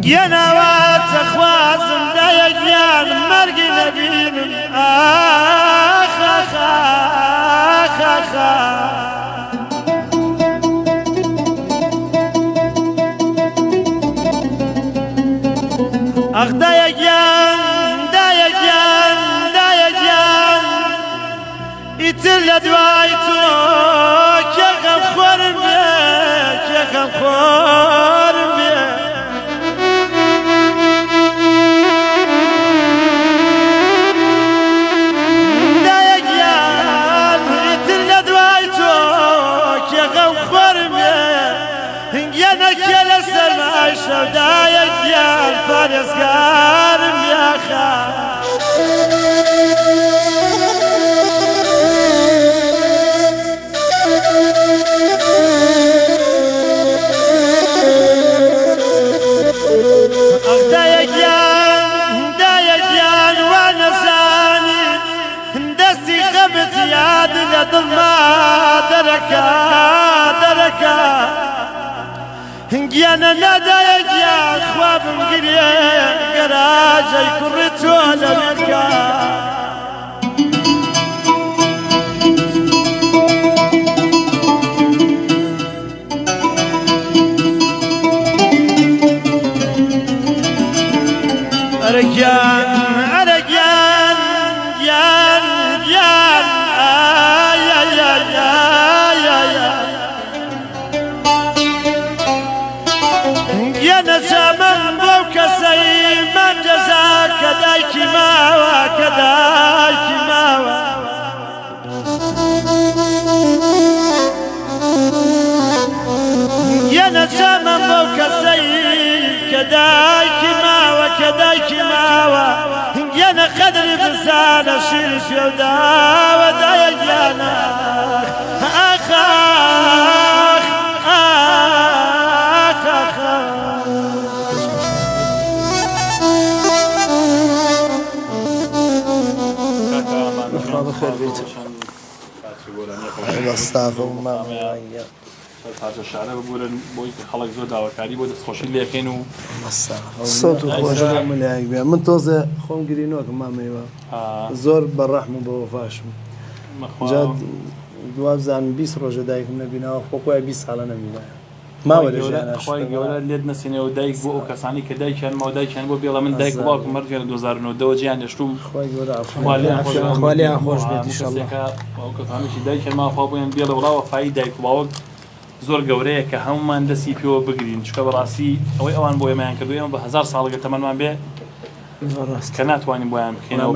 گێناوە خوازم دایەکیان مەرگی نەبینم ئەخ دایەکیان دایەکیان دایەکیان ئیتر لە دوای تۆ کێ غەمخۆرم بێ کێ غەمخۆرم بێ دایەکیان ئیتر لە دوای تۆ کێ غەمخۆرم بێ گێنەکێ لەسەر مای شەو دایەکیان پارێزگارم یاخە دڵما دەرەکە دەرەکە گیانە نادایەکیان خوابم گرێ گەراجەی کوڕی تۆ لەوێتکە ئەرەگیان ئەرەگیان گیان گیان گێنە چامەم بۆ کەسەی مەنجەزا کە دایکی ماوە کە دایکی ماوە گێنە چامەم بۆ کەسەی کە دایکی ماوە کە دایکی ماوە گێنە قەدری بزانە شیری پێوداوە دایەکیانە شارە ببورن بۆی خەڵک زۆر داواکاری بۆ دەستخۆشی لێکەین و سەوت و خۆشم ملایەک بێ من تۆزە خۆم گرینەوەکە مامەوە زۆر بەڕەحم و بە وەفاشم دوابزانم 20 ڕۆژە دایکم نەبینەوە خۆکۆی 20 ساڵە نەبینایە ماوە خۆی گەورە لێت نەسینەوە دایک بۆ ئەو کەسانی کە دایکیان ماوە دایکیان بۆ بێڵە من دایک باوکم مەردێنە 2009 جیان دەشتوم خۆلیان خۆش بێت ئینشەڵڵا ئەو کەسانێکی دایکیان ماوە بۆیان بێڵە وڵاوە فای دایک باوک زۆر گەورەیە کە هەمومان دەستی پێوە بگرین چکە بەڕاستی ئەوەی ئەوان بۆ ئێمەیان کردو ئێمە بە 1000 ساڵەکە تەمەنمان بێ کە ناتوانین بۆیان بکەینەوە